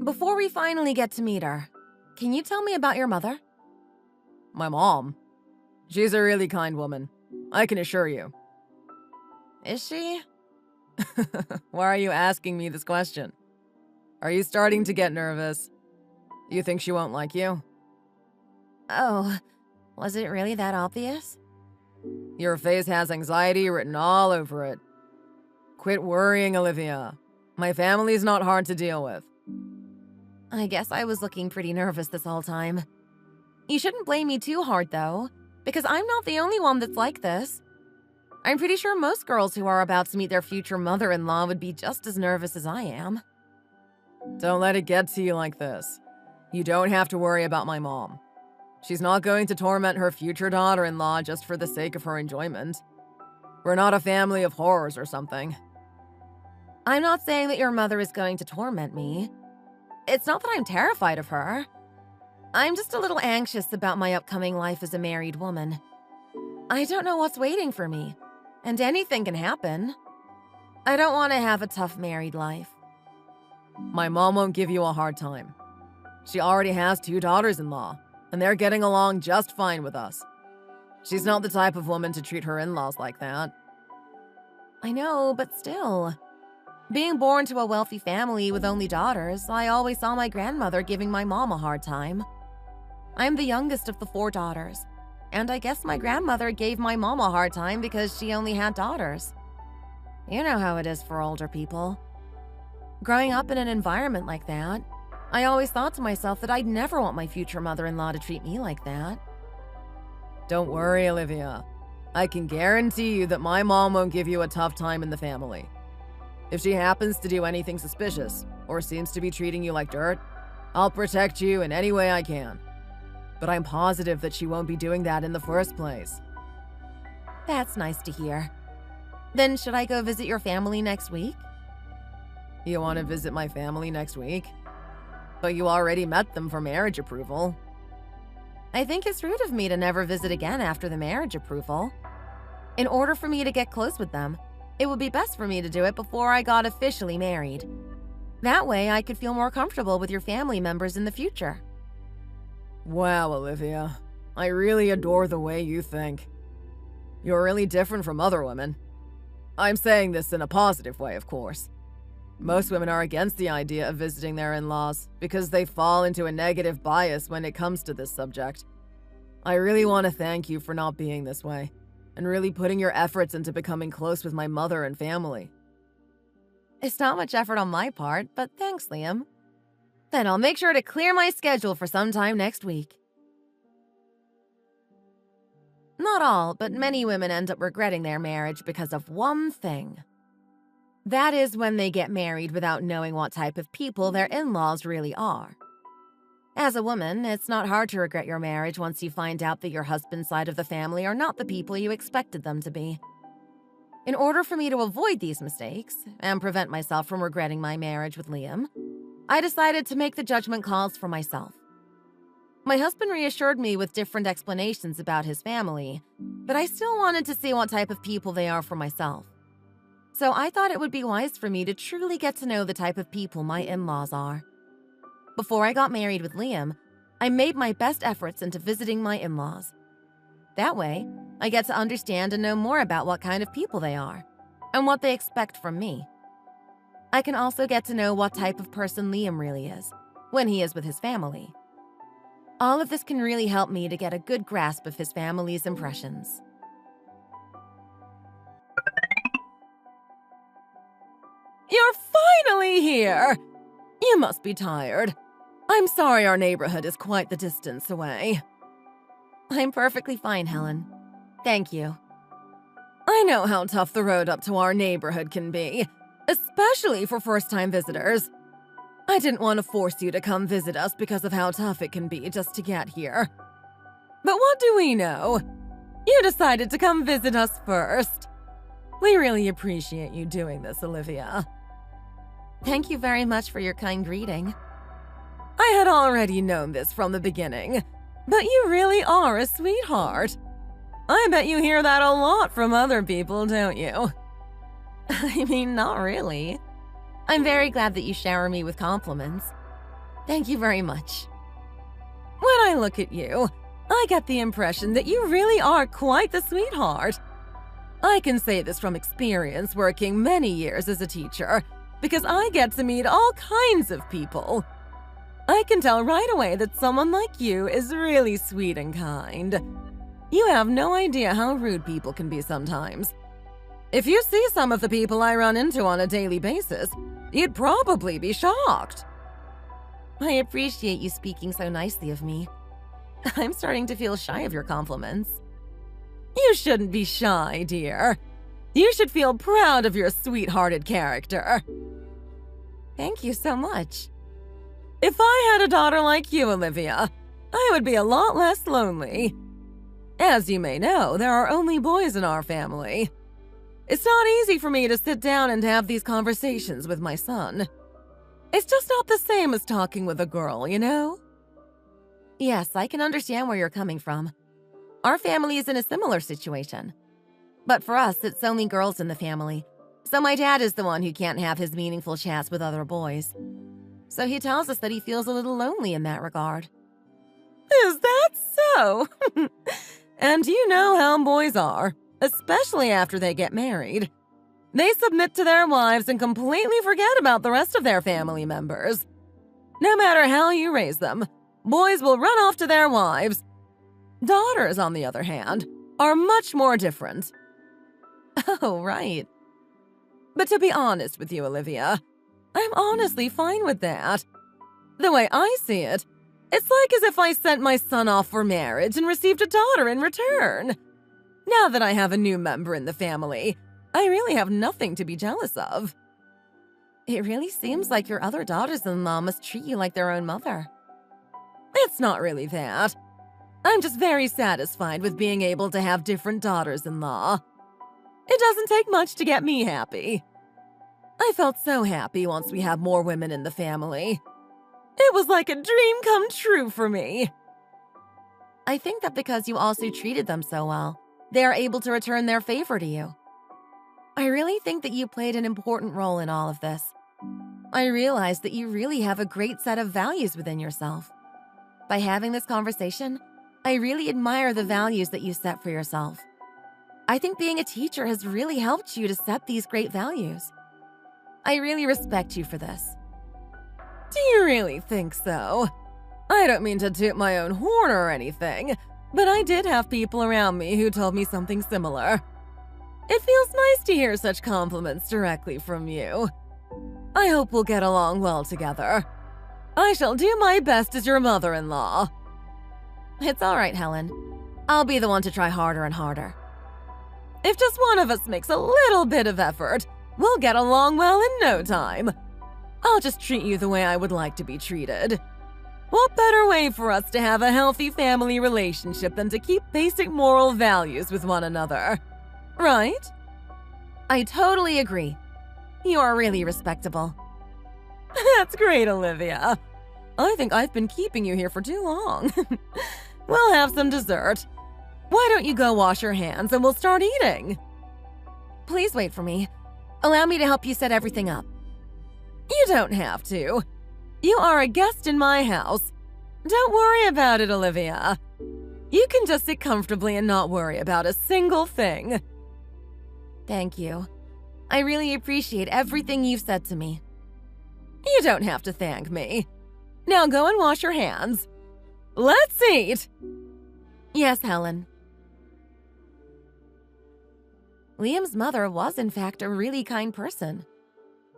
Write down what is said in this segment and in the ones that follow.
Before we finally get to meet her, can you tell me about your mother? My mom? She's a really kind woman, I can assure you. Is she? Why are you asking me this question? Are you starting to get nervous? You think she won't like you? Oh, was it really that obvious? Your face has anxiety written all over it. Quit worrying, Olivia. My family's not hard to deal with. I guess I was looking pretty nervous this whole time. You shouldn't blame me too hard, though, because I'm not the only one that's like this. I'm pretty sure most girls who are about to meet their future mother-in-law would be just as nervous as I am. Don't let it get to you like this. You don't have to worry about my mom. She's not going to torment her future daughter-in-law just for the sake of her enjoyment. We're not a family of horrors or something. I'm not saying that your mother is going to torment me. It's not that I'm terrified of her. I'm just a little anxious about my upcoming life as a married woman. I don't know what's waiting for me, and anything can happen. I don't want to have a tough married life. My mom won't give you a hard time. She already has 2 daughters-in-law, and they're getting along just fine with us. She's not the type of woman to treat her in-laws like that. I know, but still. Being born to a wealthy family with only daughters, I always saw my grandmother giving my mom a hard time. I'm the youngest of the 4 daughters, and I guess my grandmother gave my mom a hard time because she only had daughters. You know how it is for older people. Growing up in an environment like that, I always thought to myself that I'd never want my future mother-in-law to treat me like that. Don't worry, Olivia. I can guarantee you that my mom won't give you a tough time in the family. If she happens to do anything suspicious, or seems to be treating you like dirt, I'll protect you in any way I can. But I'm positive that she won't be doing that in the first place. That's nice to hear. Then should I go visit your family next week? You want to visit my family next week? But you already met them for marriage approval. I think it's rude of me to never visit again after the marriage approval. In order for me to get close with them, it would be best for me to do it before I got officially married. That way, I could feel more comfortable with your family members in the future. Wow, Olivia. I really adore the way you think. You're really different from other women. I'm saying this in a positive way, of course. Most women are against the idea of visiting their in-laws because they fall into a negative bias when it comes to this subject. I really want to thank you for not being this way, and really putting your efforts into becoming close with my mother and family. It's not much effort on my part, but thanks, Liam. Then I'll make sure to clear my schedule for some time next week. Not all, but many women end up regretting their marriage because of one thing. That is when they get married without knowing what type of people their in-laws really are. As a woman, it's not hard to regret your marriage once you find out that your husband's side of the family are not the people you expected them to be. In order for me to avoid these mistakes and prevent myself from regretting my marriage with Liam, I decided to make the judgment calls for myself. My husband reassured me with different explanations about his family, but I still wanted to see what type of people they are for myself. So I thought it would be wise for me to truly get to know the type of people my in-laws are. Before I got married with Liam, I made my best efforts into visiting my in-laws. That way, I get to understand and know more about what kind of people they are, and what they expect from me. I can also get to know what type of person Liam really is, when he is with his family. All of this can really help me to get a good grasp of his family's impressions. You're finally here! You must be tired. I'm sorry our neighborhood is quite the distance away. I'm perfectly fine, Helen. Thank you. I know how tough the road up to our neighborhood can be, especially for first-time visitors. I didn't want to force you to come visit us because of how tough it can be just to get here. But what do we know? You decided to come visit us first. We really appreciate you doing this, Olivia. Thank you very much for your kind greeting. I had already known this from the beginning, but you really are a sweetheart. I bet you hear that a lot from other people, don't you? I mean, not really. I'm very glad that you shower me with compliments. Thank you very much. When I look at you, I get the impression that you really are quite the sweetheart. I can say this from experience working many years as a teacher, because I get to meet all kinds of people. I can tell right away that someone like you is really sweet and kind. You have no idea how rude people can be sometimes. If you see some of the people I run into on a daily basis, you'd probably be shocked. I appreciate you speaking so nicely of me. I'm starting to feel shy of your compliments. You shouldn't be shy, dear. You should feel proud of your sweet-hearted character. Thank you so much. If I had a daughter like you, Olivia, I would be a lot less lonely. As you may know, there are only boys in our family. It's not easy for me to sit down and have these conversations with my son. It's just not the same as talking with a girl, you know? Yes, I can understand where you're coming from. Our family is in a similar situation. But for us, it's only girls in the family, so my dad is the one who can't have his meaningful chats with other boys. So he tells us that he feels a little lonely in that regard. Is that so? And you know how boys are, especially after they get married. They submit to their wives and completely forget about the rest of their family members. No matter how you raise them, boys will run off to their wives. Daughters, on the other hand, are much more different. Oh, right. But to be honest with you, Olivia, I'm honestly fine with that. The way I see it, it's like as if I sent my son off for marriage and received a daughter in return. Now that I have a new member in the family, I really have nothing to be jealous of. It really seems like your other daughters-in-law must treat you like their own mother. It's not really that. I'm just very satisfied with being able to have different daughters-in-law. It doesn't take much to get me happy. I felt so happy once we had more women in the family. It was like a dream come true for me. I think that because you also treated them so well, they are able to return their favor to you. I really think that you played an important role in all of this. I realize that you really have a great set of values within yourself. By having this conversation, I really admire the values that you set for yourself. I think being a teacher has really helped you to set these great values. I really respect you for this. Do you really think so? I don't mean to toot my own horn or anything, but I did have people around me who told me something similar. It feels nice to hear such compliments directly from you. I hope we'll get along well together. I shall do my best as your mother-in-law. It's all right, Helen. I'll be the one to try harder and harder. If just one of us makes a little bit of effort, we'll get along well in no time. I'll just treat you the way I would like to be treated. What better way for us to have a healthy family relationship than to keep basic moral values with one another? Right? I totally agree. You are really respectable. That's great, Olivia. I think I've been keeping you here for too long. We'll have some dessert. Why don't you go wash your hands and we'll start eating? Please wait for me. Allow me to help you set everything up. You don't have to. You are a guest in my house. Don't worry about it, Olivia. You can just sit comfortably and not worry about a single thing. Thank you. I really appreciate everything you've said to me. You don't have to thank me. Now go and wash your hands. Let's eat! Yes, Helen. Liam's mother was, in fact, a really kind person.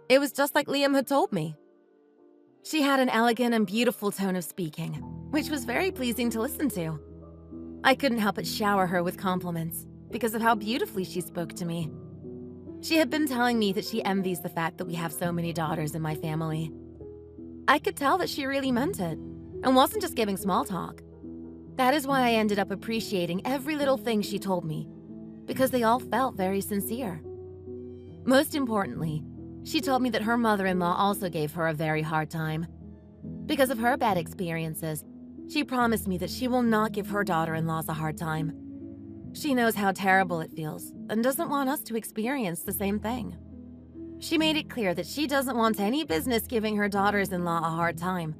It was just like Liam had told me. She had an elegant and beautiful tone of speaking, which was very pleasing to listen to. I couldn't help but shower her with compliments because of how beautifully she spoke to me. She had been telling me that she envies the fact that we have so many daughters in my family. I could tell that she really meant it and wasn't just giving small talk. That is why I ended up appreciating every little thing she told me, because they all felt very sincere. Most importantly, she told me that her mother-in-law also gave her a very hard time. Because of her bad experiences, she promised me that she will not give her daughter-in-laws a hard time. She knows how terrible it feels and doesn't want us to experience the same thing. She made it clear that she doesn't want any business giving her daughters-in-law a hard time,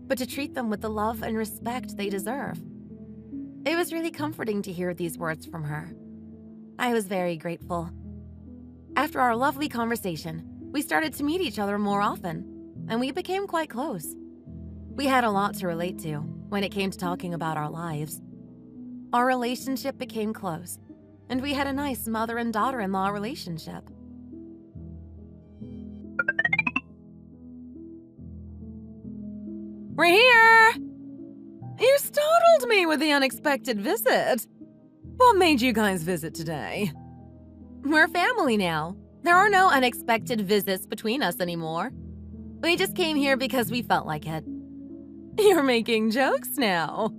but to treat them with the love and respect they deserve. It was really comforting to hear these words from her. I was very grateful. After our lovely conversation, we started to meet each other more often, and we became quite close. We had a lot to relate to when it came to talking about our lives. Our relationship became close, and we had a nice mother and daughter-in-law relationship. We're here! You startled me with the unexpected visit. What made you guys visit today? We're family now. There are no unexpected visits between us anymore. We just came here because we felt like it. You're making jokes now.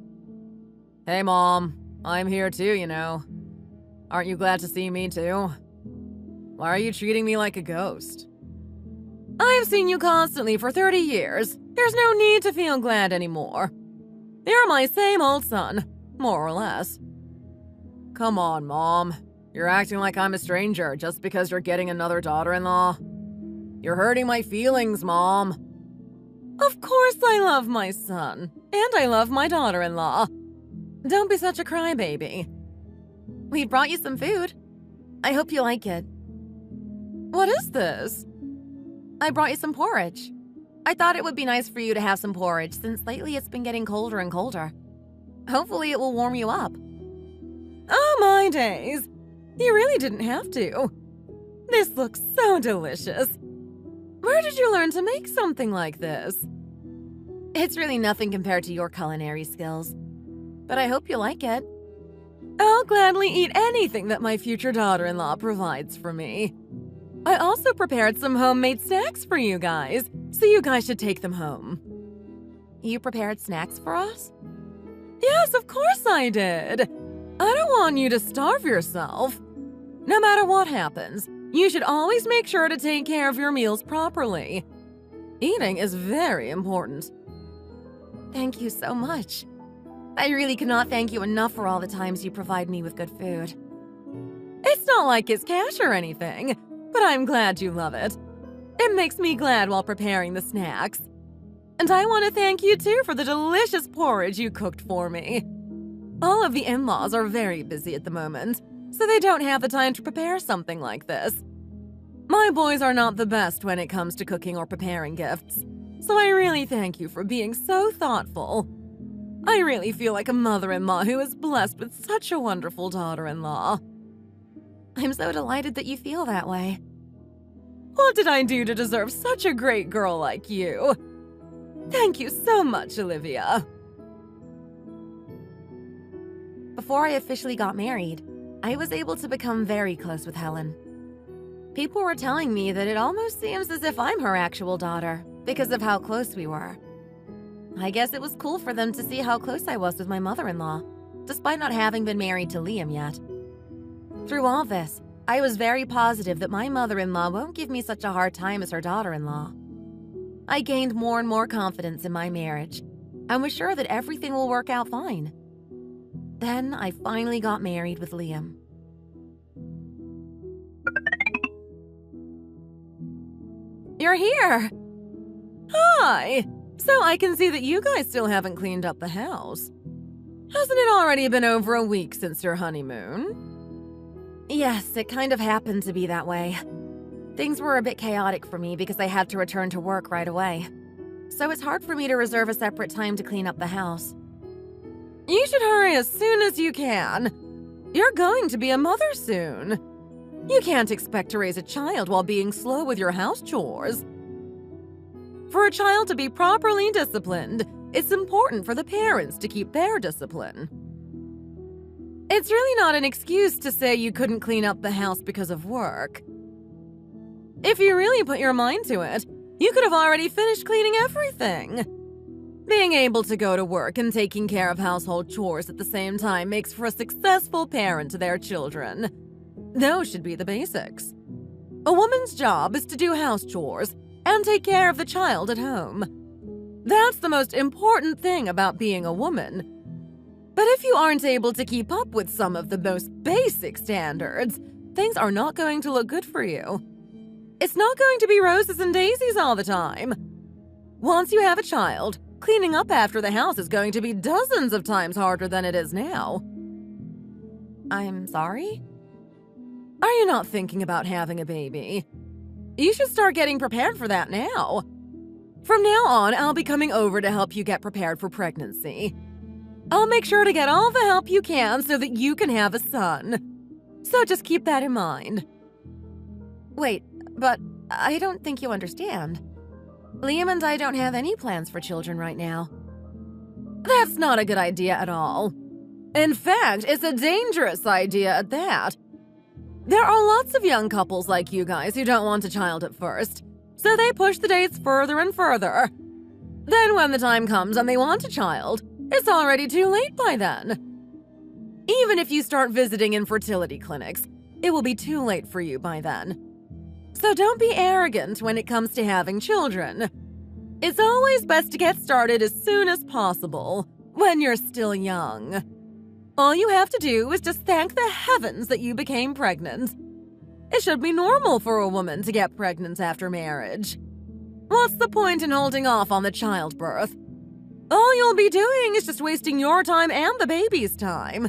Hey, Mom. I'm here too, you know. Aren't you glad to see me too? Why are you treating me like a ghost? I've seen you constantly for 30 years. There's no need to feel glad anymore. You're my same old son, more or less. Come on, Mom. You're acting like I'm a stranger just because you're getting another daughter-in-law. You're hurting my feelings, Mom. Of course I love my son, and I love my daughter-in-law. Don't be such a crybaby. We brought you some food. I hope you like it. What is this? I brought you some porridge. I thought it would be nice for you to have some porridge since lately it's been getting colder and colder. Hopefully it will warm you up. Oh my days! You really didn't have to. This looks so delicious. Where did you learn to make something like this? It's really nothing compared to your culinary skills, but I hope you like it. I'll gladly eat anything that my future daughter-in-law provides for me. I also prepared some homemade snacks for you guys, so you guys should take them home. You prepared snacks for us? Yes, of course I did. I don't want you to starve yourself. No matter what happens, you should always make sure to take care of your meals properly. Eating is very important. Thank you so much. I really cannot thank you enough for all the times you provide me with good food. It's not like it's cash or anything, but I'm glad you love it. It makes me glad while preparing the snacks. And I want to thank you too for the delicious porridge you cooked for me. All of the in-laws are very busy at the moment, so they don't have the time to prepare something like this. My boys are not the best when it comes to cooking or preparing gifts, so I really thank you for being so thoughtful. I really feel like a mother-in-law who is blessed with such a wonderful daughter-in-law. I'm so delighted that you feel that way. What did I do to deserve such a great girl like you? Thank you so much, Olivia. Before I officially got married, I was able to become very close with Helen. People were telling me that it almost seems as if I'm her actual daughter because of how close we were. I guess it was cool for them to see how close I was with my mother-in-law, despite not having been married to Liam yet. Through all this, I was very positive that my mother-in-law won't give me such a hard time as her daughter-in-law. I gained more and more confidence in my marriage and was sure that everything will work out fine. Then I finally got married with Liam. You're here! Hi! So I can see that you guys still haven't cleaned up the house. Hasn't it already been over a week since your honeymoon? Yes, it kind of happened to be that way. Things were a bit chaotic for me because I had to return to work right away. So it's hard for me to reserve a separate time to clean up the house. You should hurry as soon as you can. You're going to be a mother soon. You can't expect to raise a child while being slow with your house chores. For a child to be properly disciplined, it's important for the parents to keep their discipline. It's really not an excuse to say you couldn't clean up the house because of work. If you really put your mind to it, you could have already finished cleaning everything. Being able to go to work and taking care of household chores at the same time makes for a successful parent to their children. Those should be the basics. A woman's job is to do house chores and take care of the child at home. That's the most important thing about being a woman. But if you aren't able to keep up with some of the most basic standards, things are not going to look good for you. It's not going to be roses and daisies all the time. Once you have a child, cleaning up after the house is going to be dozens of times harder than it is now. I'm sorry? Are you not thinking about having a baby? You should start getting prepared for that now. From now on, I'll be coming over to help you get prepared for pregnancy. I'll make sure to get all the help you can so that you can have a son. So just keep that in mind. Wait, but I don't think you understand. Liam and I don't have any plans for children right now. That's not a good idea at all. In fact, it's a dangerous idea at that. There are lots of young couples like you guys who don't want a child at first, so they push the dates further and further. Then when the time comes and they want a child, it's already too late by then. Even if you start visiting infertility clinics, it will be too late for you by then. So don't be arrogant when it comes to having children. It's always best to get started as soon as possible, when you're still young. All you have to do is just thank the heavens that you became pregnant. It should be normal for a woman to get pregnant after marriage. What's the point in holding off on the childbirth? All you'll be doing is just wasting your time and the baby's time.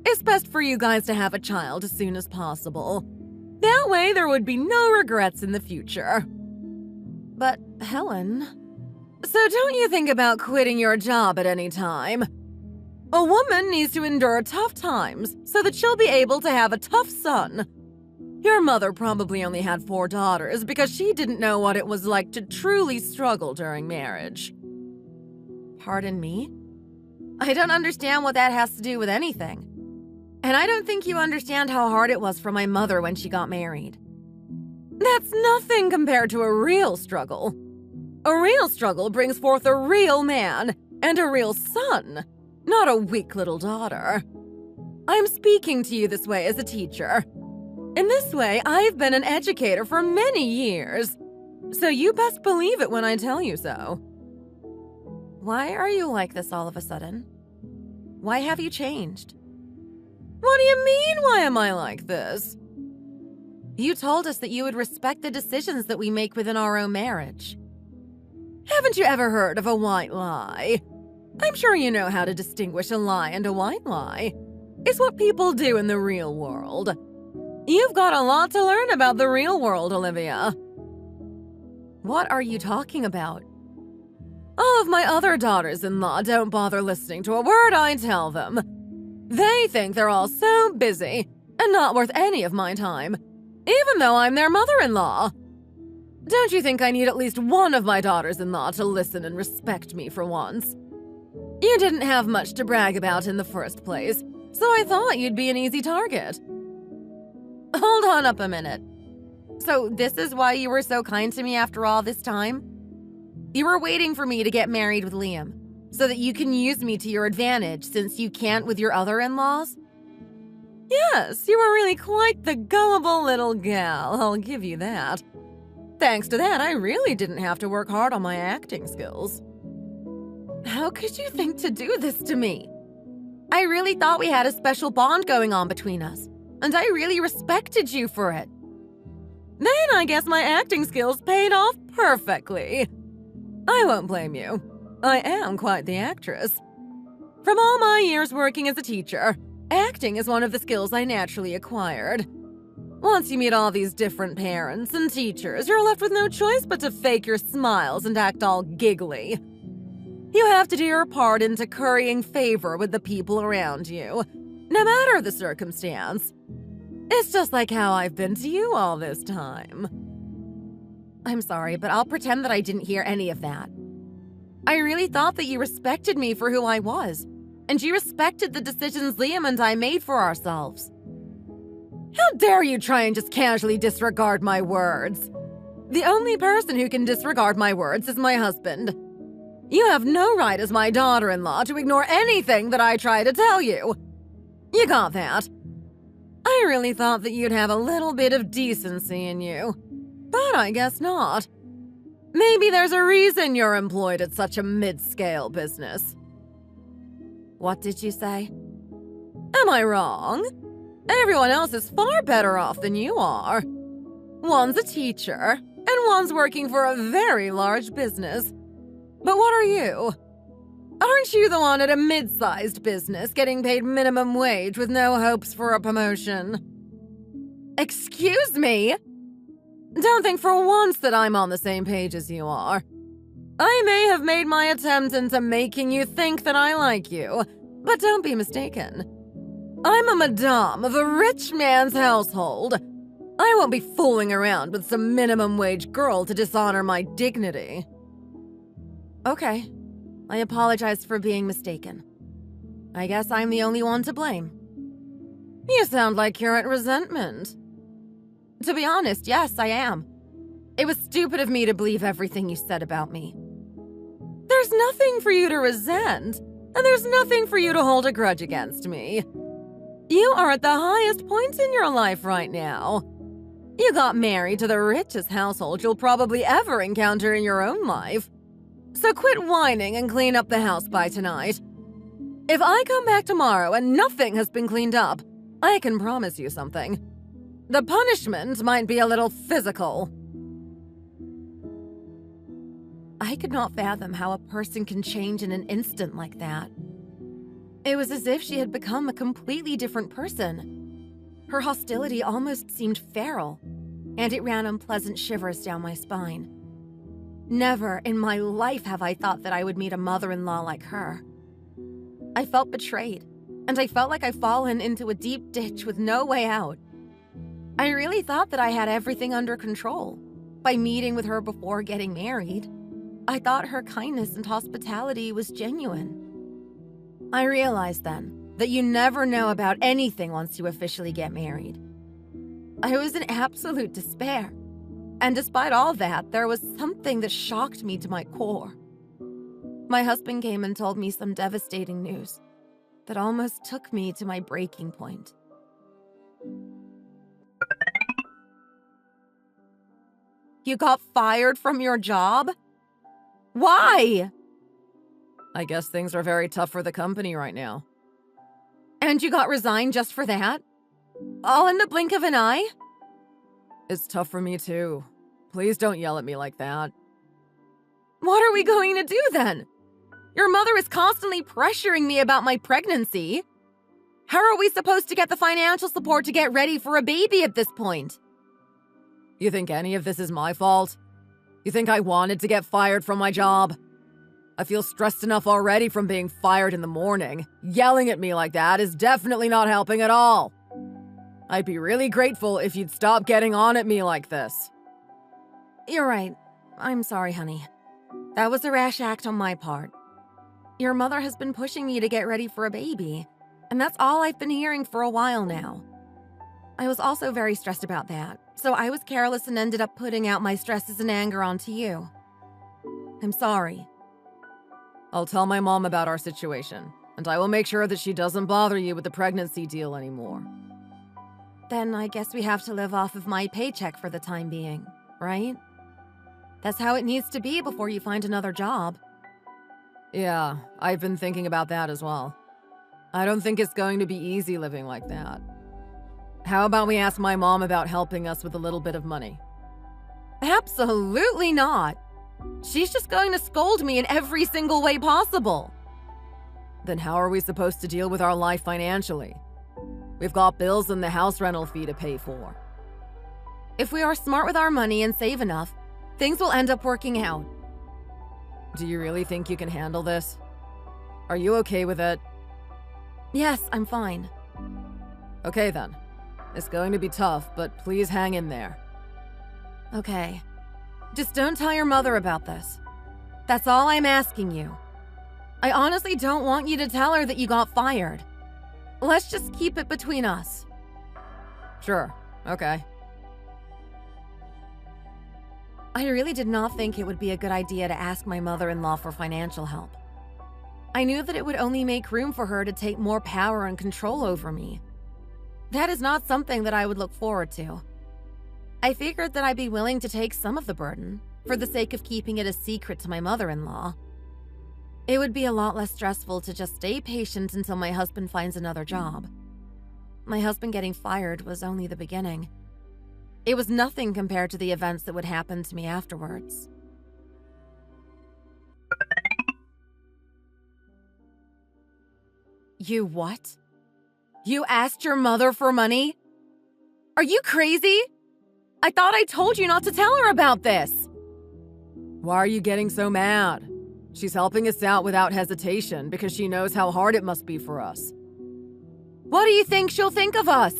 It's best for you guys to have a child as soon as possible. That way there would be no regrets in the future. But, Helen… So don't you think about quitting your job at any time. A woman needs to endure tough times so that she'll be able to have a tough son. Your mother probably only had 4 daughters because she didn't know what it was like to truly struggle during marriage. Pardon me? I don't understand what that has to do with anything. And I don't think you understand how hard it was for my mother when she got married. That's nothing compared to a real struggle. A real struggle brings forth a real man and a real son, not a weak little daughter. I'm speaking to you this way as a teacher. In this way, I've been an educator for many years. So you best believe it when I tell you so. Why are you like this all of a sudden? Why have you changed? What do you mean, why am I like this? You told us that you would respect the decisions that we make within our own marriage. Haven't you ever heard of a white lie? I'm sure you know how to distinguish a lie and a white lie. It's what people do in the real world. You've got a lot to learn about the real world, Olivia. What are you talking about? All of my other daughters-in-law don't bother listening to a word I tell them. They think they're all so busy and not worth any of my time, even though I'm their mother-in-law. Don't you think I need at least one of my daughters-in-law to listen and respect me for once? You didn't have much to brag about in the first place, so I thought you'd be an easy target. Hold on up a minute. So this is why you were so kind to me after all this time? You were waiting for me to get married with Liam, so that you can use me to your advantage since you can't with your other in-laws? Yes, you were really quite the gullible little gal, I'll give you that. Thanks to that, I really didn't have to work hard on my acting skills. How could you think to do this to me? I really thought we had a special bond going on between us, and I really respected you for it. Then I guess my acting skills paid off perfectly. I won't blame you. I am quite the actress. From all my years working as a teacher, acting is one of the skills I naturally acquired. Once you meet all these different parents and teachers, you're left with no choice but to fake your smiles and act all giggly. You have to do your part into currying favor with the people around you, no matter the circumstance. It's just like how I've been to you all this time. I'm sorry, but I'll pretend that I didn't hear any of that. I really thought that you respected me for who I was, and you respected the decisions Liam and I made for ourselves. How dare you try and just casually disregard my words? The only person who can disregard my words is my husband. You have no right as my daughter-in-law to ignore anything that I try to tell you. You got that? I really thought that you'd have a little bit of decency in you, but I guess not. Maybe there's a reason you're employed at such a mid-scale business. What did you say? Am I wrong? Everyone else is far better off than you are. One's a teacher, and one's working for a very large business. But what are you? Aren't you the one at a mid-sized business getting paid minimum wage with no hopes for a promotion? Excuse me? Don't think for once that I'm on the same page as you are. I may have made my attempt into making you think that I like you, but don't be mistaken. I'm a madame of a rich man's household. I won't be fooling around with some minimum wage girl to dishonor my dignity. Okay, I apologize for being mistaken. I guess I'm the only one to blame. You sound like you're at resentment. To be honest, yes, I am. It was stupid of me to believe everything you said about me. There's nothing for you to resent, and there's nothing for you to hold a grudge against me. You are at the highest point in your life right now. You got married to the richest household you'll probably ever encounter in your own life. So quit whining and clean up the house by tonight. If I come back tomorrow and nothing has been cleaned up, I can promise you something. The punishment might be a little physical. I could not fathom how a person can change in an instant like that. It was as if she had become a completely different person. Her hostility almost seemed feral, and it ran unpleasant shivers down my spine. Never in my life have I thought that I would meet a mother-in-law like her. I felt betrayed, and I felt like I'd fallen into a deep ditch with no way out. I really thought that I had everything under control by meeting with her before getting married. I thought her kindness and hospitality was genuine. I realized then that you never know about anything once you officially get married. I was in absolute despair, and despite all that, there was something that shocked me to my core. My husband came and told me some devastating news that almost took me to my breaking point. You got fired from your job? Why? I guess things are very tough for the company right now. And you got resigned just for that? All in the blink of an eye? It's tough for me too. Please don't yell at me like that. What are we going to do then? Your mother is constantly pressuring me about my pregnancy. How are we supposed to get the financial support to get ready for a baby at this point? You think any of this is my fault? You think I wanted to get fired from my job? I feel stressed enough already from being fired in the morning. Yelling at me like that is definitely not helping at all. I'd be really grateful if you'd stop getting on at me like this. You're right. I'm sorry, honey. That was a rash act on my part. Your mother has been pushing me to get ready for a baby, and that's all I've been hearing for a while now. I was also very stressed about that, so I was careless and ended up putting out my stresses and anger onto you. I'm sorry. I'll tell my mom about our situation, and I will make sure that she doesn't bother you with the pregnancy deal anymore. Then I guess we have to live off of my paycheck for the time being, right? That's how it needs to be before you find another job. Yeah, I've been thinking about that as well. I don't think it's going to be easy living like that. How about we ask my mom about helping us with a little bit of money? Absolutely not. She's just going to scold me in every single way possible. Then how are we supposed to deal with our life financially? We've got bills and the house rental fee to pay for. If we are smart with our money and save enough, things will end up working out. Do you really think you can handle this? Are you okay with it? Yes, I'm fine. Okay then. It's going to be tough, but please hang in there. Okay. Just don't tell your mother about this. That's all I'm asking you. I honestly don't want you to tell her that you got fired. Let's just keep it between us. Sure, okay. I really did not think it would be a good idea to ask my mother-in-law for financial help. I knew that it would only make room for her to take more power and control over me. That is not something that I would look forward to. I figured that I'd be willing to take some of the burden for the sake of keeping it a secret to my mother-in-law. It would be a lot less stressful to just stay patient until my husband finds another job. My husband getting fired was only the beginning. It was nothing compared to the events that would happen to me afterwards. You what? You asked your mother for money? Are you crazy? I thought I told you not to tell her about this. Why are you getting so mad? She's helping us out without hesitation because she knows how hard it must be for us. What do you think she'll think of us?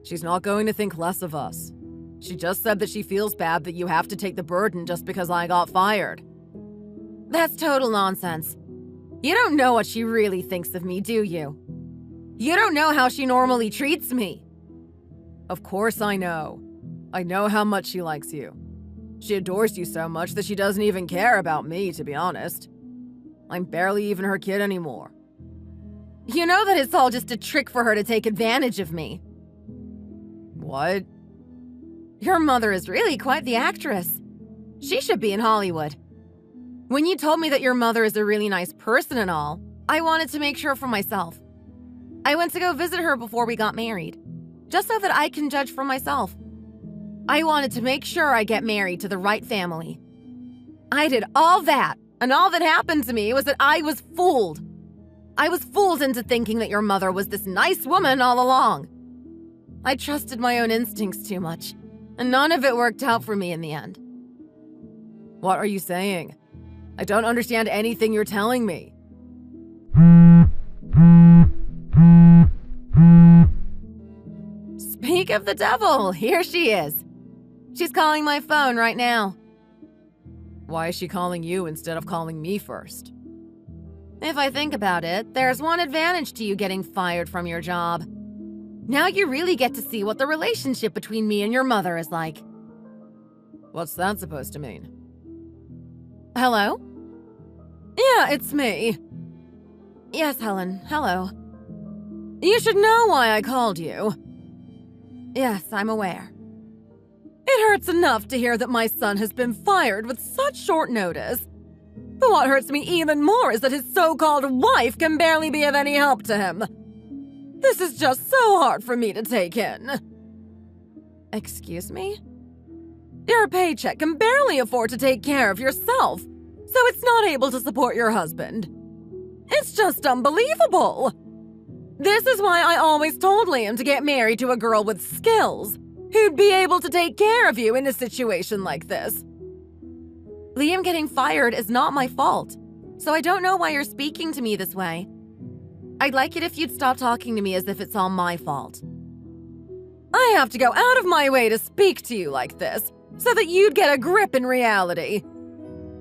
She's not going to think less of us. She just said that she feels bad that you have to take the burden just because I got fired. That's total nonsense. You don't know what she really thinks of me, do you? You don't know how she normally treats me. Of course I know. I know how much she likes you. She adores you so much that she doesn't even care about me, to be honest. I'm barely even her kid anymore. You know that it's all just a trick for her to take advantage of me. What? Your mother is really quite the actress. She should be in Hollywood. When you told me that your mother is a really nice person and all, I wanted to make sure for myself. I went to go visit her before we got married, just so that I can judge for myself. I wanted to make sure I get married to the right family. I did all that, and all that happened to me was that I was fooled. I was fooled into thinking that your mother was this nice woman all along. I trusted my own instincts too much, and none of it worked out for me in the end. What are you saying? I don't understand anything you're telling me. Speak of the devil, here she is. She's calling my phone right now. Why is she calling you instead of calling me first? If I think about it, there's one advantage to you getting fired from your job. Now you really get to see what the relationship between me and your mother is like. What's that supposed to mean? Hello? Yeah, it's me. Yes, Helen. Hello. You should know why I called you. Yes, I'm aware. It hurts enough to hear that my son has been fired with such short notice. But what hurts me even more is that his so-called wife can barely be of any help to him. This is just so hard for me to take in. Excuse me? Your paycheck can barely afford to take care of yourself, so it's not able to support your husband. It's just unbelievable. This is why I always told Liam to get married to a girl with skills, who'd be able to take care of you in a situation like this. Liam getting fired is not my fault, so I don't know why you're speaking to me this way. I'd like it if you'd stop talking to me as if it's all my fault. I have to go out of my way to speak to you like this, so that you'd get a grip in reality.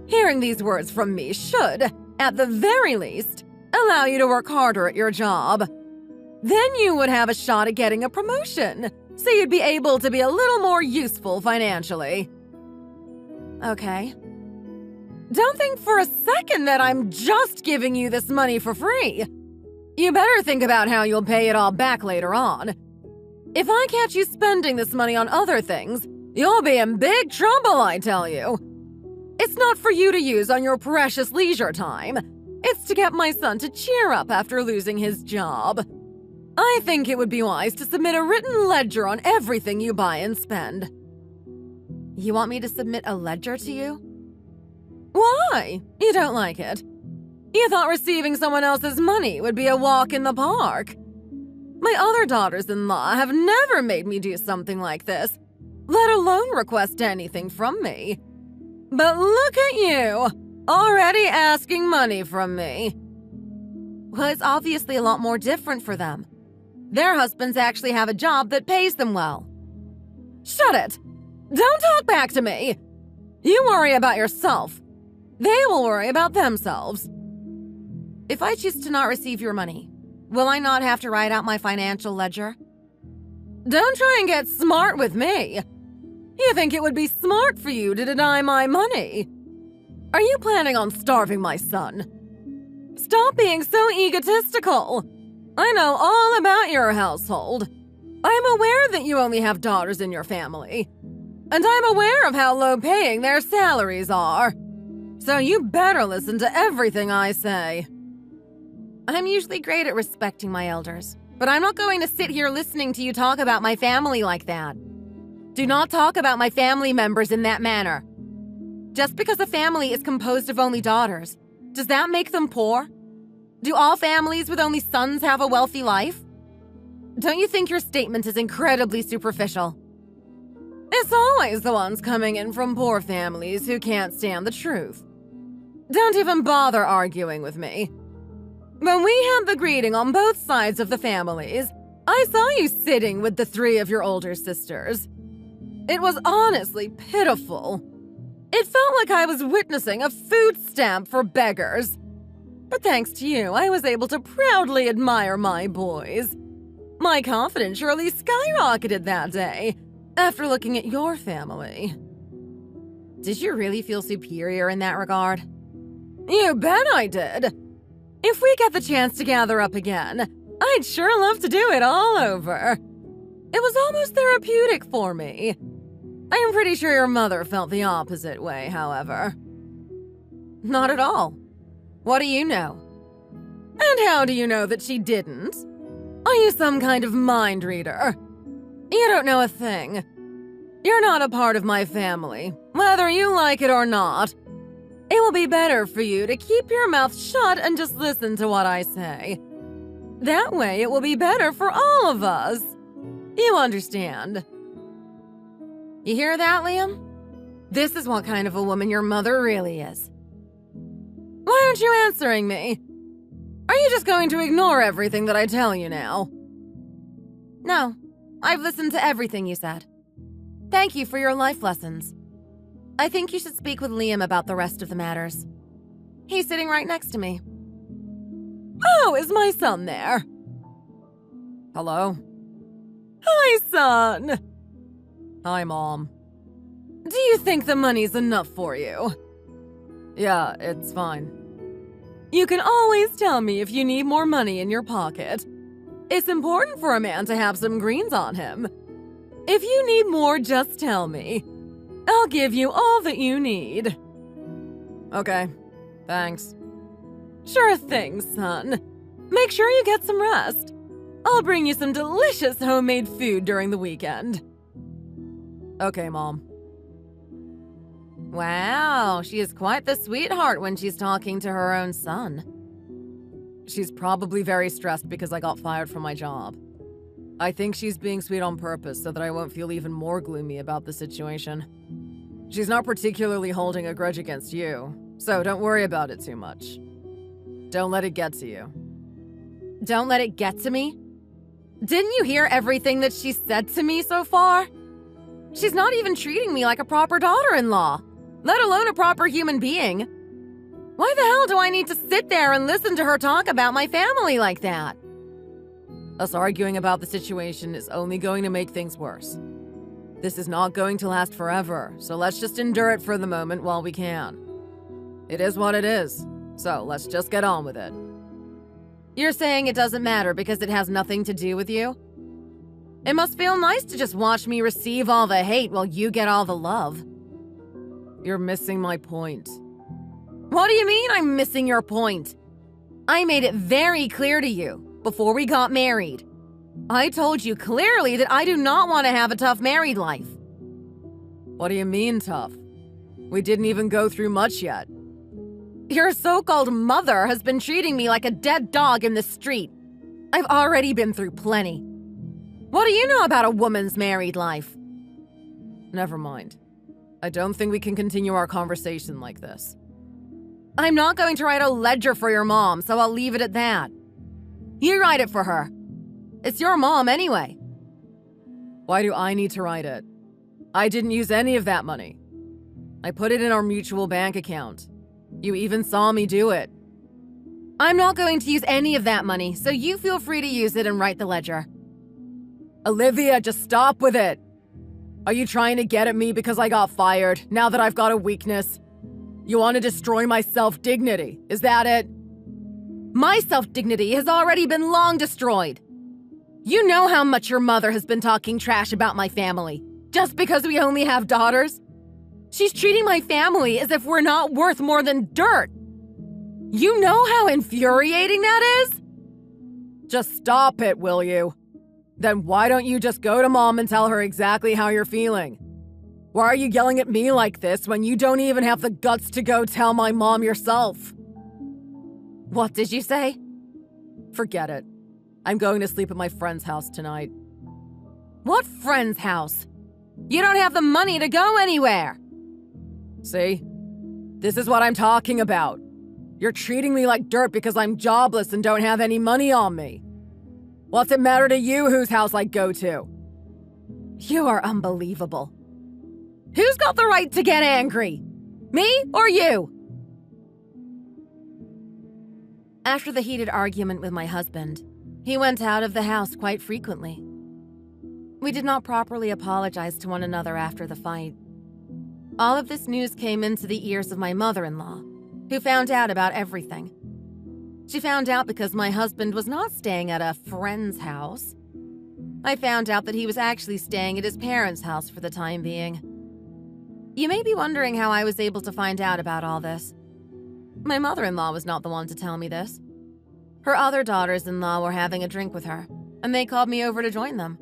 Hearing these words from me should, at the very least, allow you to work harder at your job. Then you would have a shot at getting a promotion, so you'd be able to be a little more useful financially. Okay. Don't think for a second that I'm just giving you this money for free. You better think about how you'll pay it all back later on. If I catch you spending this money on other things, you'll be in big trouble, I tell you. It's not for you to use on your precious leisure time. It's to get my son to cheer up after losing his job. I think it would be wise to submit a written ledger on everything you buy and spend. You want me to submit a ledger to you? Why? You don't like it? You thought receiving someone else's money would be a walk in the park. My other daughters-in-law have never made me do something like this, let alone request anything from me. But look at you, already asking money from me. Well, it's obviously a lot more different for them. Their husbands actually have a job that pays them well. Shut it! Don't talk back to me! You worry about yourself. They will worry about themselves. If I choose to not receive your money, will I not have to write out my financial ledger? Don't try and get smart with me. You think it would be smart for you to deny my money? Are you planning on starving my son? Stop being so egotistical. I know all about your household. I'm aware that you only have daughters in your family. And I'm aware of how low-paying their salaries are. So you better listen to everything I say. I'm usually great at respecting my elders, but I'm not going to sit here listening to you talk about my family like that. Do not talk about my family members in that manner. Just because a family is composed of only daughters, does that make them poor? Do all families with only sons have a wealthy life? Don't you think your statement is incredibly superficial? It's always the ones coming in from poor families who can't stand the truth. Don't even bother arguing with me. When we had the greeting on both sides of the families, I saw you sitting with the 3 of your older sisters. It was honestly pitiful. It felt like I was witnessing a food stamp for beggars. But thanks to you, I was able to proudly admire my boys. My confidence surely skyrocketed that day after looking at your family. Did you really feel superior in that regard? You bet I did. If we get the chance to gather up again, I'd sure love to do it all over. It was almost therapeutic for me. I'm pretty sure your mother felt the opposite way, however. Not at all. What do you know? And how do you know that she didn't? Are you some kind of mind reader? You don't know a thing. You're not a part of my family, whether you like it or not. It will be better for you to keep your mouth shut and just listen to what I say. That way it will be better for all of us. You understand? You hear that, Liam? This is what kind of a woman your mother really is. Why aren't you answering me? Are you just going to ignore everything that I tell you now? No, I've listened to everything you said. Thank you for your life lessons. I think you should speak with Liam about the rest of the matters. He's sitting right next to me. Oh, is my son there? Hello? Hi, son. Hi, Mom. Do you think the money's enough for you? Yeah, it's fine. You can always tell me if you need more money in your pocket. It's important for a man to have some greens on him. If you need more, just tell me. I'll give you all that you need. Okay, thanks. Sure thing, son. Make sure you get some rest. I'll bring you some delicious homemade food during the weekend. Okay, Mom. Wow, she is quite the sweetheart when she's talking to her own son. She's probably very stressed because I got fired from my job. I think she's being sweet on purpose so that I won't feel even more gloomy about the situation. She's not particularly holding a grudge against you, so don't worry about it too much. Don't let it get to you. Don't let it get to me? Didn't you hear everything that she said to me so far? She's not even treating me like a proper daughter-in-law, let alone a proper human being. Why the hell do I need to sit there and listen to her talk about my family like that? Us arguing about the situation is only going to make things worse. This is not going to last forever, so let's just endure it for the moment while we can. It is what it is, so let's just get on with it. You're saying it doesn't matter because it has nothing to do with you? It must feel nice to just watch me receive all the hate while you get all the love. You're missing my point. What do you mean I'm missing your point? I made it very clear to you before we got married. I told you clearly that I do not want to have a tough married life. What do you mean, tough? We didn't even go through much yet. Your so-called mother has been treating me like a dead dog in the street. I've already been through plenty. What do you know about a woman's married life? Never mind. I don't think we can continue our conversation like this. I'm not going to write a ledger for your mom, so I'll leave it at that. You write it for her. It's your mom anyway. Why do I need to write it? I didn't use any of that money. I put it in our mutual bank account. You even saw me do it. I'm not going to use any of that money, so you feel free to use it and write the ledger. Olivia, just stop with it. Are you trying to get at me because I got fired, now that I've got a weakness? You want to destroy my self-dignity, is that it? My self-dignity has already been long destroyed. You know how much your mother has been talking trash about my family, just because we only have daughters? She's treating my family as if we're not worth more than dirt. You know how infuriating that is? Just stop it, will you? Then why don't you just go to Mom and tell her exactly how you're feeling? Why are you yelling at me like this when you don't even have the guts to go tell my mom yourself? What did you say? Forget it. I'm going to sleep at my friend's house tonight. What friend's house? You don't have the money to go anywhere. See? This is what I'm talking about. You're treating me like dirt because I'm jobless and don't have any money on me. What's it matter to you whose house I go to? You are unbelievable. Who's got the right to get angry? Me or you? After the heated argument with my husband, he went out of the house quite frequently. We did not properly apologize to one another after the fight. All of this news came into the ears of my mother-in-law, who found out about everything. She found out because my husband was not staying at a friend's house. I found out that he was actually staying at his parents' house for the time being. You may be wondering how I was able to find out about all this. My mother-in-law was not the one to tell me this. Her other daughters-in-law were having a drink with her, and they called me over to join them.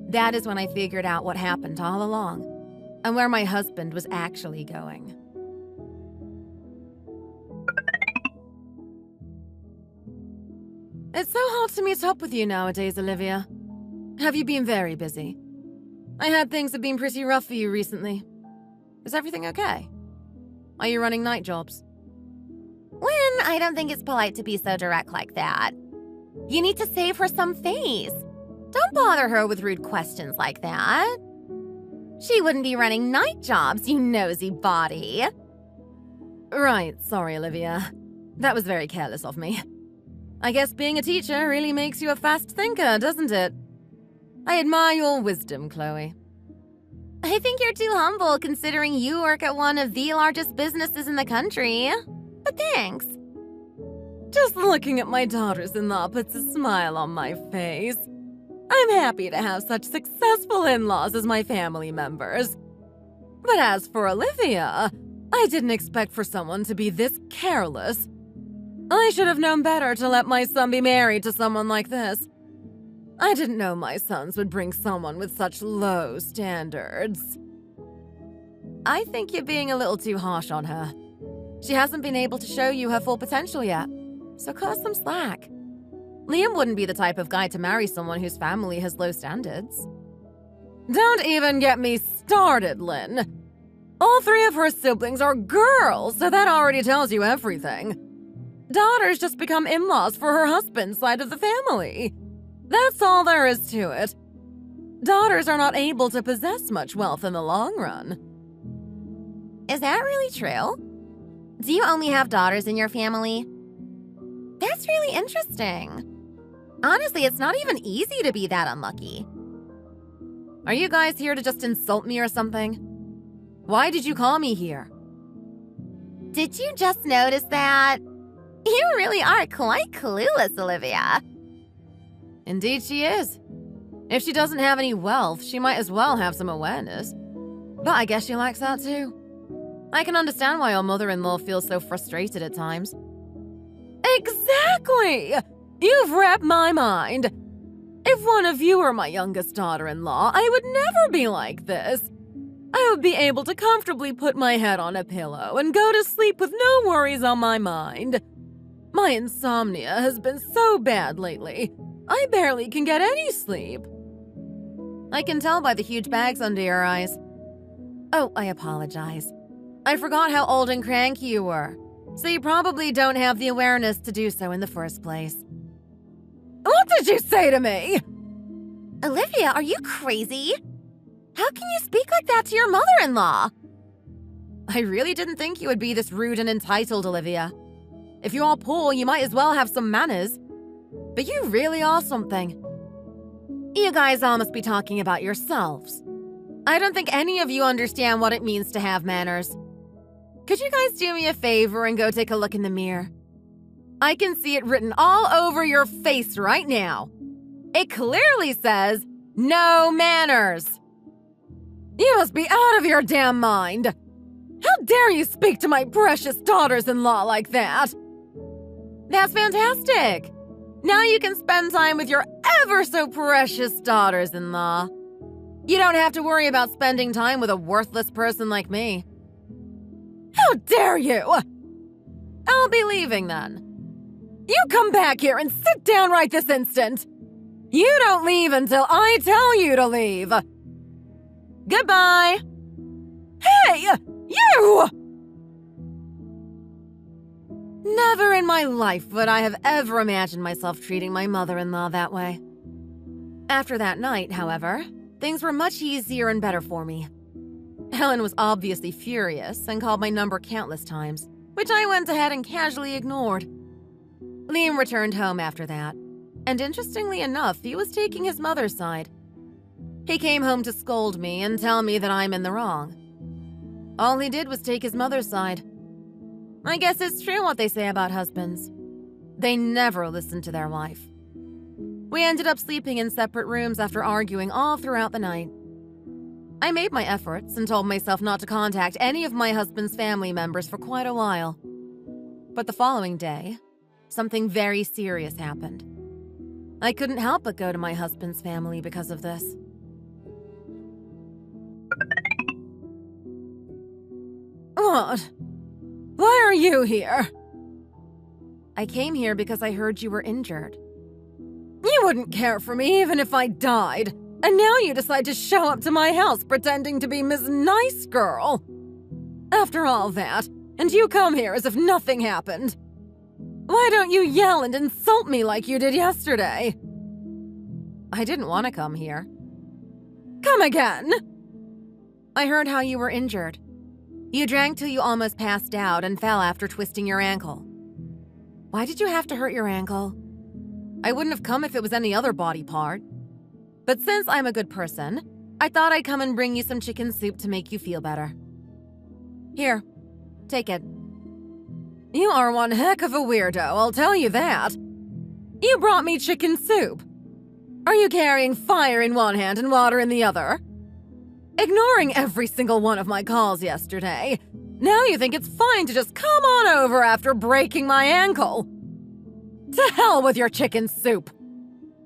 That is when I figured out what happened all along, and where my husband was actually going. It's so hard to meet up with you nowadays, Olivia. Have you been very busy? I heard things have been pretty rough for you recently. Is everything okay? Are you running night jobs? Lynn, I don't think it's polite to be so direct like that. You need to save her some face. Don't bother her with rude questions like that. She wouldn't be running night jobs, you nosy body. Right, sorry, Olivia. That was very careless of me. I guess being a teacher really makes you a fast thinker, doesn't it? I admire your wisdom, Chloe. I think you're too humble considering you work at one of the largest businesses in the country. But thanks. Just looking at my daughters-in-law puts a smile on my face. I'm happy to have such successful in-laws as my family members. But as for Olivia, I didn't expect for someone to be this careless. I should have known better to let my son be married to someone like this. I didn't know my sons would bring someone with such low standards. I think you're being a little too harsh on her. She hasn't been able to show you her full potential yet, so cut some slack. Liam wouldn't be the type of guy to marry someone whose family has low standards. Don't even get me started, Lynn. All three of her siblings are girls, so that already tells you everything. Daughters just become in-laws for her husband's side of the family. That's all there is to it. Daughters are not able to possess much wealth in the long run. Is that really true? Do you only have daughters in your family? That's really interesting. Honestly, it's not even easy to be that unlucky. Are you guys here to just insult me or something? Why did you call me here? Did you just notice that? You really are quite clueless, Olivia. Indeed she is. If she doesn't have any wealth, she might as well have some awareness. But I guess she lacks that too. I can understand why your mother-in-law feels so frustrated at times. Exactly! You've read my mind. If one of you were my youngest daughter-in-law, I would never be like this. I would be able to comfortably put my head on a pillow and go to sleep with no worries on my mind. My insomnia has been so bad lately, I barely can get any sleep. I can tell by the huge bags under your eyes. Oh, I apologize. I forgot how old and cranky you were, so you probably don't have the awareness to do so in the first place. What did you say to me? Olivia, are you crazy? How can you speak like that to your mother-in-law? I really didn't think you would be this rude and entitled, Olivia. If you are poor, you might as well have some manners. But you really are something. You guys all must be talking about yourselves. I don't think any of you understand what it means to have manners. Could you guys do me a favor and go take a look in the mirror? I can see it written all over your face right now. It clearly says, no manners. You must be out of your damn mind. How dare you speak to my precious daughters-in-law like that? That's fantastic. Now you can spend time with your ever so precious daughters-in-law. You don't have to worry about spending time with a worthless person like me. How dare you! I'll be leaving then. You come back here and sit down right this instant. You don't leave until I tell you to leave. Goodbye. Hey, you! Never in my life would I have ever imagined myself treating my mother-in-law that way. After that night, however, things were much easier and better for me. Helen was obviously furious and called my number countless times, which I went ahead and casually ignored. Liam returned home after that, and interestingly enough, he was taking his mother's side. He came home to scold me and tell me that I'm in the wrong. All he did was take his mother's side. I guess it's true what they say about husbands. They never listen to their wife. We ended up sleeping in separate rooms after arguing all throughout the night. I made my efforts and told myself not to contact any of my husband's family members for quite a while. But the following day, something very serious happened. I couldn't help but go to my husband's family because of this. What? Why are you here? I came here because I heard you were injured. You wouldn't care for me even if I died. And now you decide to show up to my house pretending to be Miss Nice Girl. After all that, and you come here as if nothing happened. Why don't you yell and insult me like you did yesterday? I didn't want to come here. Come again! I heard how you were injured. You drank till you almost passed out and fell after twisting your ankle. Why did you have to hurt your ankle? I wouldn't have come if it was any other body part. But since I'm a good person, I thought I'd come and bring you some chicken soup to make you feel better. Here, take it. You are one heck of a weirdo, I'll tell you that. You brought me chicken soup. Are you carrying fire in one hand and water in the other? Ignoring every single one of my calls yesterday, now you think it's fine to just come on over after breaking my ankle. To hell with your chicken soup.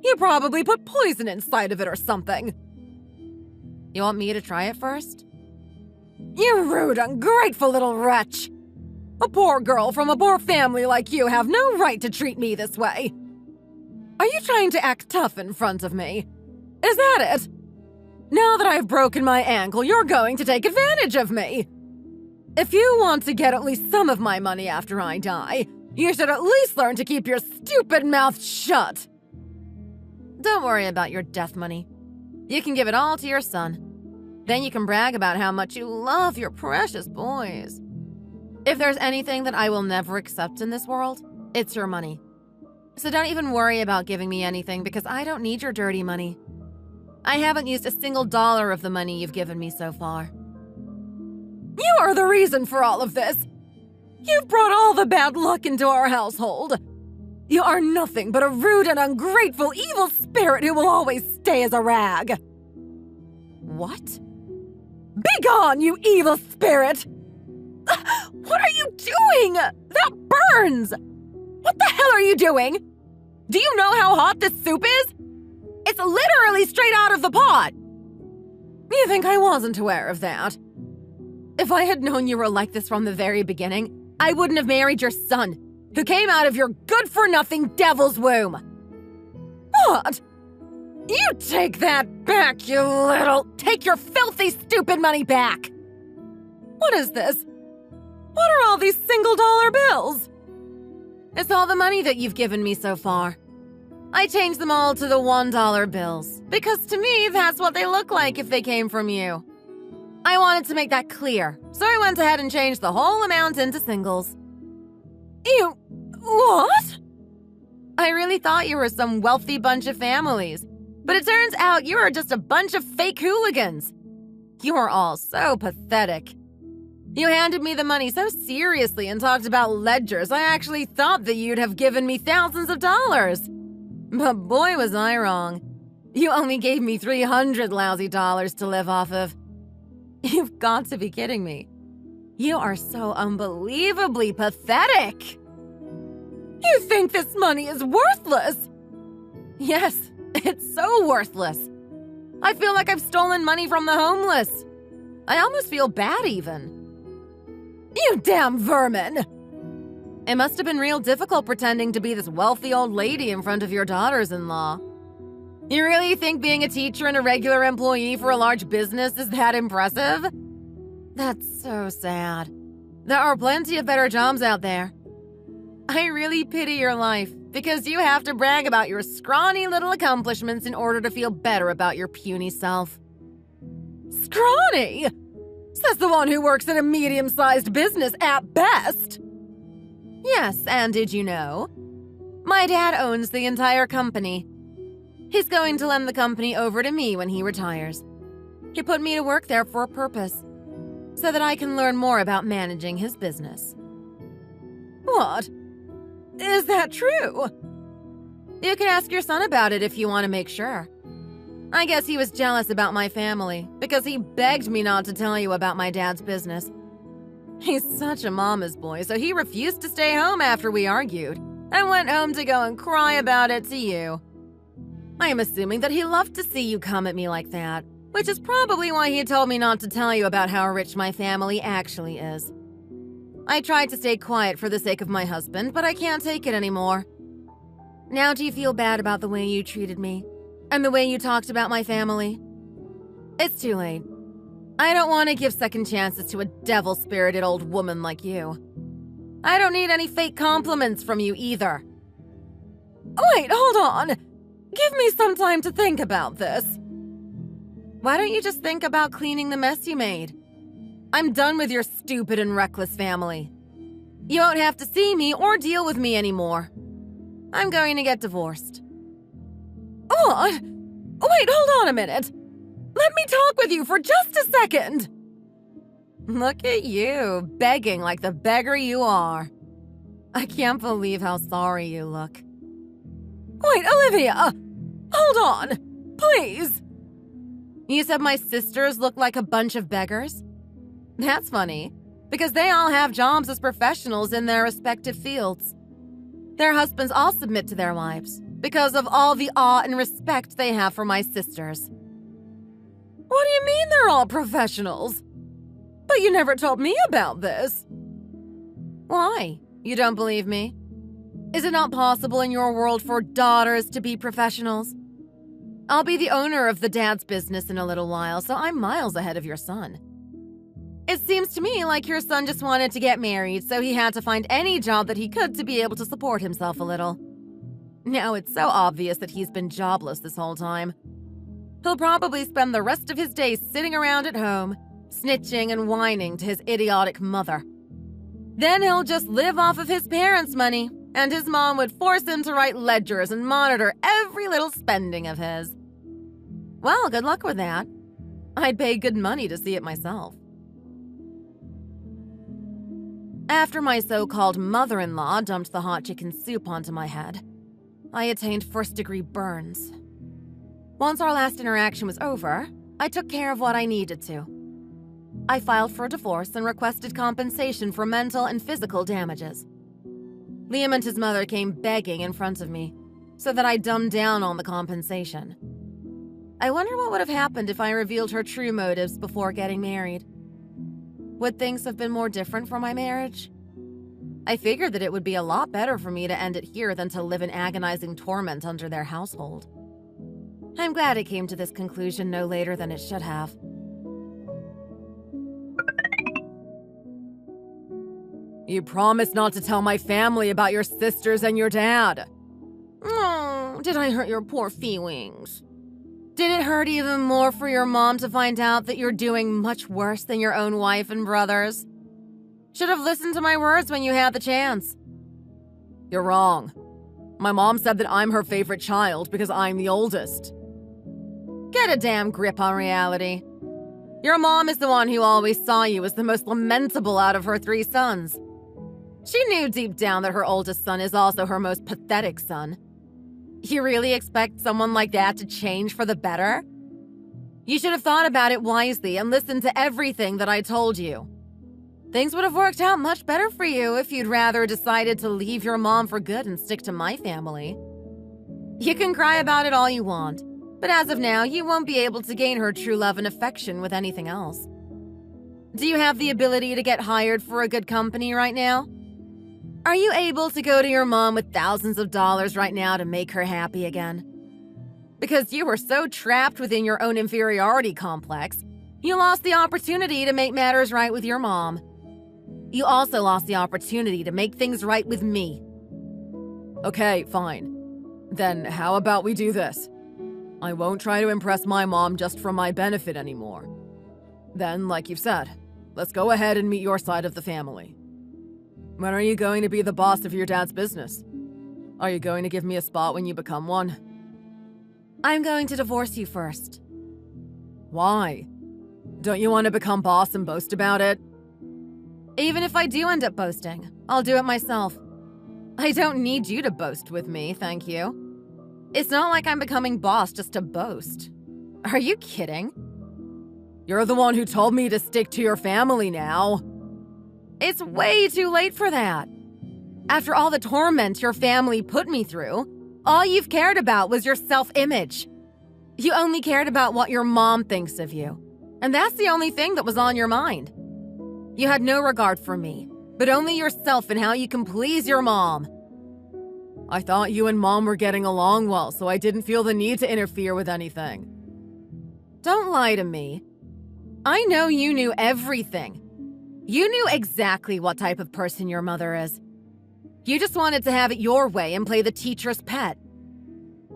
You probably put poison inside of it or something. You want me to try it first? You rude, ungrateful little wretch. A poor girl from a poor family like you have no right to treat me this way. Are you trying to act tough in front of me? Is that it? Now that I've broken my ankle, you're going to take advantage of me. If you want to get at least some of my money after I die, you should at least learn to keep your stupid mouth shut. Don't worry about your death money. You can give it all to your son. Then you can brag about how much you love your precious boys. If there's anything that I will never accept in this world, it's your money. So don't even worry about giving me anything because I don't need your dirty money. I haven't used a single dollar of the money you've given me so far. You are the reason for all of this. You've brought all the bad luck into our household. You are nothing but a rude and ungrateful evil spirit who will always stay as a rag. What? Begone, you evil spirit! What are you doing? That burns! What the hell are you doing? Do you know how hot this soup is? It's literally straight out of the pot! You think I wasn't aware of that? If I had known you were like this from the very beginning, I wouldn't have married your son, who came out of your good-for-nothing devil's womb. What? You take that back, you little... Take your filthy, stupid money back! What is this? What are all these single-dollar bills? It's all the money that you've given me so far. I changed them all to the $1 bills, because to me, that's what they look like if they came from you. I wanted to make that clear, so I went ahead and changed the whole amount into singles. You... what? I really thought you were some wealthy bunch of families, but it turns out you are just a bunch of fake hooligans. You are all so pathetic. You handed me the money so seriously and talked about ledgers, I actually thought that you'd have given me thousands of dollars. But boy was I wrong. You only gave me $300 lousy dollars to live off of. You've got to be kidding me. You are so unbelievably pathetic. You think this money is worthless? Yes, It's so worthless. I feel like I've stolen money from the homeless. I almost feel bad even. You damn vermin! It must have been real difficult pretending to be this wealthy old lady in front of your daughters-in-law. You really think being a teacher and a regular employee for a large business is that impressive? That's so sad. There are plenty of better jobs out there. I really pity your life because you have to brag about your scrawny little accomplishments in order to feel better about your puny self. Scrawny? Says the one who works in a medium-sized business at best. Yes, and did you know? My dad owns the entire company. He's going to lend the company over to me when he retires. He put me to work there for a purpose, so that I can learn more about managing his business. What? Is that true? You can ask your son about it if you want to make sure. I guess he was jealous about my family because he begged me not to tell you about my dad's business. He's such a mama's boy, so he refused to stay home after we argued and went home to go and cry about it to you. I am assuming that he loved to see you come at me like that, which is probably why he told me not to tell you about how rich my family actually is. I tried to stay quiet for the sake of my husband, but I can't take it anymore. Now do you feel bad about the way you treated me? And the way you talked about my family? It's too late. I don't want to give second chances to a devil-spirited old woman like you. I don't need any fake compliments from you either. Wait, hold on. Give me some time to think about this. Why don't you just think about cleaning the mess you made? I'm done with your stupid and reckless family. You won't have to see me or deal with me anymore. I'm going to get divorced. What? Wait, hold on a minute. Let me talk with you for just a second. Look at you, begging like the beggar you are. I can't believe how sorry you look. Wait, Olivia! Hold on! Please! You said my sisters look like a bunch of beggars? That's funny, because they all have jobs as professionals in their respective fields. Their husbands all submit to their wives because of all the awe and respect they have for my sisters. What do you mean they're all professionals? But you never told me about this. Why? You don't believe me? Is it not possible in your world for daughters to be professionals? I'll be the owner of the dad's business in a little while, so I'm miles ahead of your son. It seems to me like your son just wanted to get married, so he had to find any job that he could to be able to support himself a little. Now it's so obvious that he's been jobless this whole time. He'll probably spend the rest of his days sitting around at home, snitching and whining to his idiotic mother. Then he'll just live off of his parents' money, and his mom would force him to write ledgers and monitor every little spending of his. Well, good luck with that. I'd pay good money to see it myself. After my so-called mother-in-law dumped the hot chicken soup onto my head, I attained first-degree burns. Once our last interaction was over, I took care of what I needed to. I filed for a divorce and requested compensation for mental and physical damages. Liam and his mother came begging in front of me, so that I dumbed down on the compensation. I wonder what would have happened if I revealed her true motives before getting married. Would things have been more different for my marriage? I figured that it would be a lot better for me to end it here than to live in agonizing torment under their household. I'm glad it came to this conclusion no later than it should have. You promised not to tell my family about your sisters and your dad. Oh, did I hurt your poor feelings? Did it hurt even more for your mom to find out that you're doing much worse than your own wife and brothers? Should have listened to my words when you had the chance. You're wrong. My mom said that I'm her favorite child because I'm the oldest. Get a damn grip on reality. Your mom is the one who always saw you as the most lamentable out of her 3 sons. She knew deep down that her oldest son is also her most pathetic son. You really expect someone like that to change for the better? You should have thought about it wisely and listened to everything that I told you. Things would have worked out much better for you if you'd rather decided to leave your mom for good and stick to my family. You can cry about it all you want, but as of now, you won't be able to gain her true love and affection with anything else. Do you have the ability to get hired for a good company right now? Are you able to go to your mom with thousands of dollars right now to make her happy again? Because you were so trapped within your own inferiority complex, you lost the opportunity to make matters right with your mom. You also lost the opportunity to make things right with me. Okay, fine. Then how about we do this? I won't try to impress my mom just for my benefit anymore. Then, like you've said, let's go ahead and meet your side of the family. When are you going to be the boss of your dad's business? Are you going to give me a spot when you become one? I'm going to divorce you first. Why? Don't you want to become boss and boast about it? Even if I do end up boasting, I'll do it myself. I don't need you to boast with me, thank you. It's not like I'm becoming boss just to boast. Are you kidding? You're the one who told me to stick to your family now. It's way too late for that. After all the torment your family put me through, all you've cared about was your self-image. You only cared about what your mom thinks of you, and that's the only thing that was on your mind. You had no regard for me, but only yourself and how you can please your mom. I thought you and Mom were getting along well, so I didn't feel the need to interfere with anything. Don't lie to me. I know you knew everything. You knew exactly what type of person your mother is. You just wanted to have it your way and play the teacher's pet.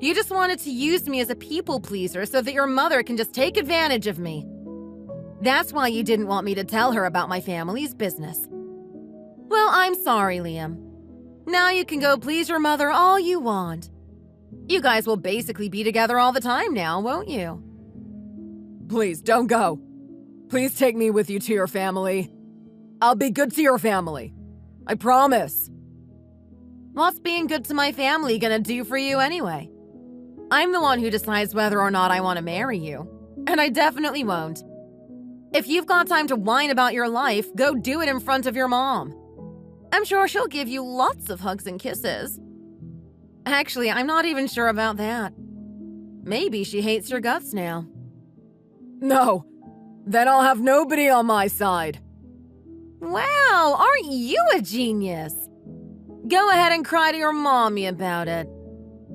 You just wanted to use me as a people pleaser so that your mother can just take advantage of me. That's why you didn't want me to tell her about my family's business. Well, I'm sorry, Liam. Now you can go please your mother all you want. You guys will basically be together all the time now, won't you? Please, don't go. Please take me with you to your family. I'll be good to your family. I promise. What's being good to my family gonna do for you anyway? I'm the one who decides whether or not I want to marry you, and I definitely won't. If you've got time to whine about your life, go do it in front of your mom. I'm sure she'll give you lots of hugs and kisses. Actually, I'm not even sure about that. Maybe she hates your guts now. No, then I'll have nobody on my side. Wow, aren't you a genius? Go ahead and cry to your mommy about it.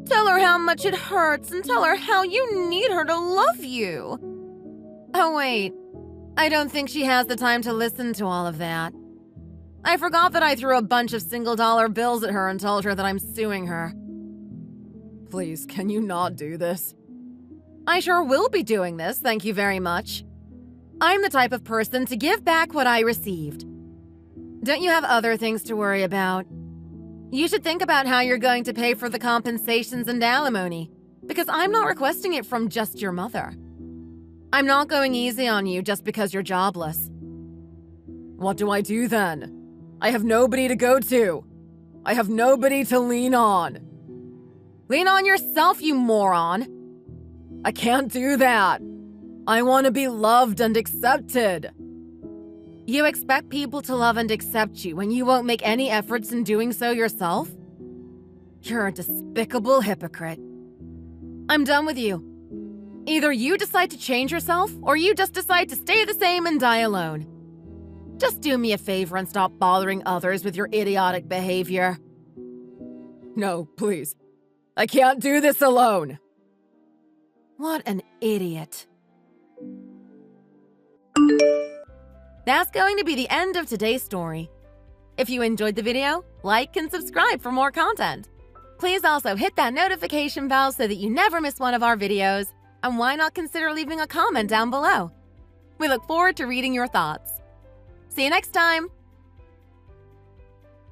Tell her how much it hurts and tell her how you need her to love you. Oh wait, I don't think she has the time to listen to all of that. I forgot that I threw a bunch of single-dollar bills at her and told her that I'm suing her. Please, can you not do this? I sure will be doing this, thank you very much. I'm the type of person to give back what I received. Don't you have other things to worry about? You should think about how you're going to pay for the compensations and alimony, because I'm not requesting it from just your mother. I'm not going easy on you just because you're jobless. What do I do then? I have nobody to go to. I have nobody to lean on. Lean on yourself, you moron. I can't do that. I want to be loved and accepted. You expect people to love and accept you when you won't make any efforts in doing so yourself? You're a despicable hypocrite. I'm done with you. Either you decide to change yourself, or you just decide to stay the same and die alone. Just do me a favor and stop bothering others with your idiotic behavior. No, please. I can't do this alone. What an idiot. That's going to be the end of today's story. If you enjoyed the video, like and subscribe for more content. Please also hit that notification bell so that you never miss one of our videos. And why not consider leaving a comment down below? We look forward to reading your thoughts. See you next time!